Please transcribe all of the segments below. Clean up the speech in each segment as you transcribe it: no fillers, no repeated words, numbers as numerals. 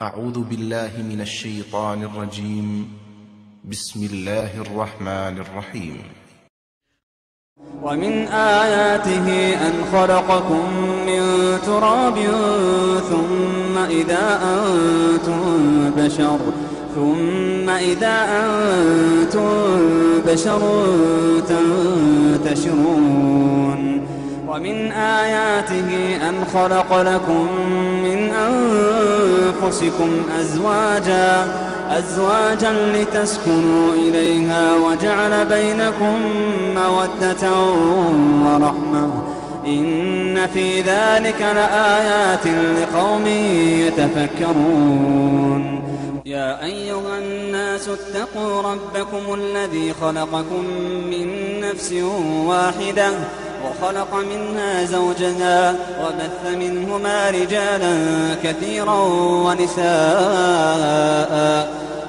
أعوذ بالله من الشيطان الرجيم بسم الله الرحمن الرحيم ومن آياته أن خلقكم من تراب ثم إذا أنتم بشر تنتشرون ومن آياته أن خلق لكم من أنفسكم أزواجا لتسكنوا إليها وجعل بينكم مودة ورحمة إن في ذلك لآيات لقوم يتفكرون يا أيها الناس اتقوا ربكم الذي خلقكم من نفس واحدة وخلق منها زوجها وبث منهما رجالا كثيرا ونساء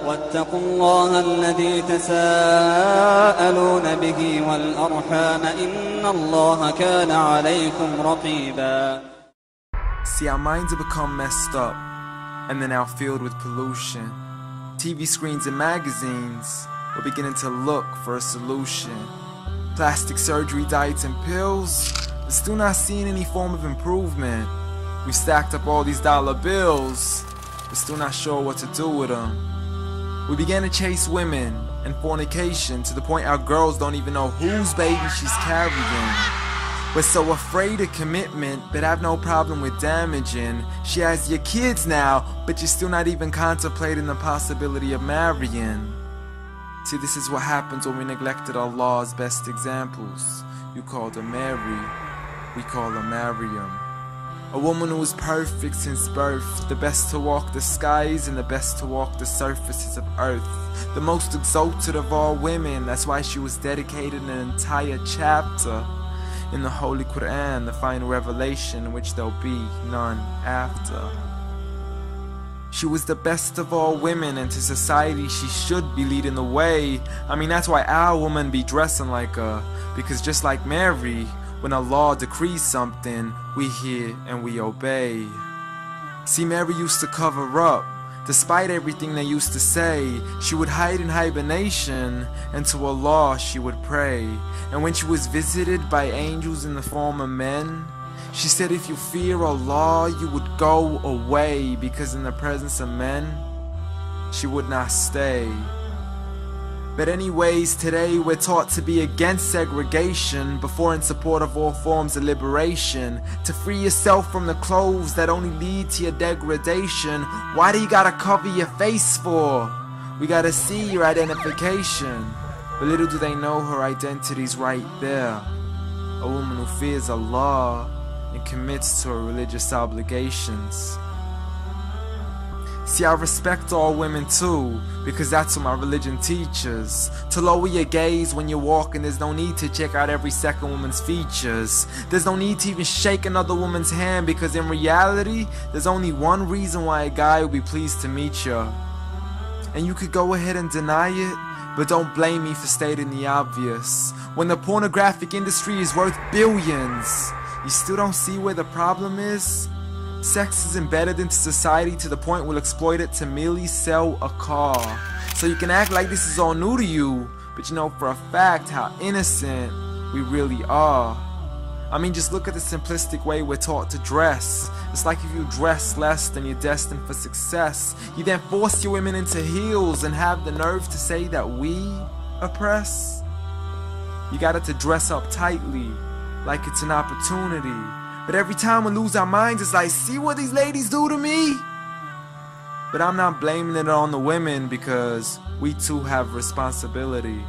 واتقوا الله الذي تساءلون به والأرحام إن الله كان عليكم رقيبا. See, our minds have become messed up and they're now filled with pollution. TV screens and magazines, we're beginning to look for a solution. Plastic surgery, diets and pills, but still not seeing any form of improvement. We've stacked up all these dollar bills, but still not sure what to do with them. We began to chase women and fornication to the point our girls don't even know whose baby she's carrying. We're so afraid of commitment, but have no problem with damaging. She has your kids now, but you're still not even contemplating the possibility of marrying. See, this is what happens when we neglected Allah's best examples. You called her Mary, we call her Maryam. A woman who was perfect since birth, the best to walk the skies and the best to walk the surfaces of earth. The most exalted of all women, that's why she was dedicated an entire chapter in the Holy Qur'an, the final revelation in which there'll be none after. She was the best of all women, and to society she should be leading the way. I mean, that's why our women be dressing like her, because just like Mary, when Allah decrees something, we hear and we obey. See, Mary used to cover up. Despite everything they used to say, she would hide in hibernation, and to Allah she would pray. And when she was visited by angels in the form of men, she said if you fear Allah, you would go away, because in the presence of men, she would not stay. But anyways, today we're taught to be against segregation before in support of all forms of liberation. To free yourself from the clothes that only lead to your degradation. Why do you gotta cover your face for? We gotta see your identification. But little do they know her identity's right there. A woman who fears Allah and commits to her religious obligations. See, I respect all women too, because that's what my religion teaches. To lower your gaze when you're walking, there's no need to check out every second woman's features. There's no need to even shake another woman's hand, because in reality, there's only one reason why a guy would be pleased to meet you. And you could go ahead and deny it, but don't blame me for stating the obvious. When the pornographic industry is worth billions, you still don't see where the problem is? Sex is embedded into society to the point we'll exploit it to merely sell a car. So you can act like this is all new to you, but you know for a fact how innocent we really are. I mean, just look at the simplistic way we're taught to dress. It's like if you dress less, then you're destined for success. You then force your women into heels and have the nerve to say that we oppress. You got it to dress up tightly, like it's an opportunity. But every time we lose our minds, it's like, see what these ladies do to me? But I'm not blaming it on the women, because we too have responsibility.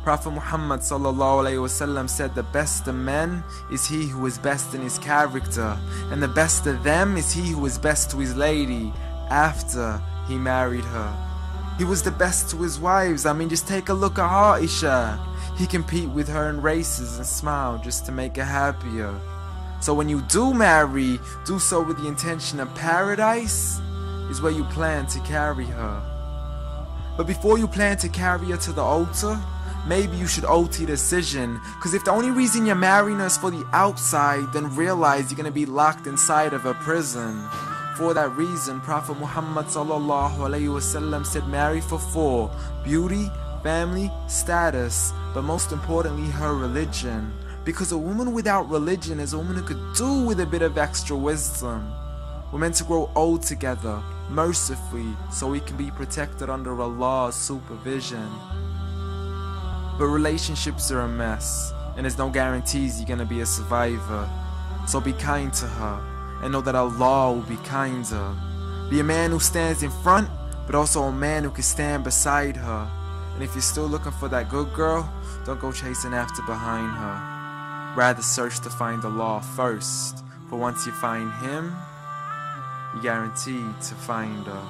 Prophet Muhammad ﷺ said the best of men is he who is best in his character, and the best of them is he who is best to his lady after he married her. He was the best to his wives. I mean, just take a look at Aisha. He compete with her in races and smile just to make her happier. So when you do marry, do so with the intention of paradise is where you plan to carry her. But before you plan to carry her to the altar, maybe you should OT decision. Cause if the only reason you're marrying her is for the outside, then realize you're gonna be locked inside of a prison. For that reason, Prophet Muhammad ﷺ said, marry for 4: beauty, family, status, but most importantly her religion. Because a woman without religion is a woman who could do with a bit of extra wisdom. We're meant to grow old together, mercifully, so we can be protected under Allah's supervision. But relationships are a mess, and there's no guarantees you're gonna be a survivor. So be kind to her, and know that Allah will be kinder. Be a man who stands in front, but also a man who can stand beside her. And if you're still looking for that good girl, don't go chasing after behind her. Rather search to find Allah first, for once you find Him, you're guaranteed to find her.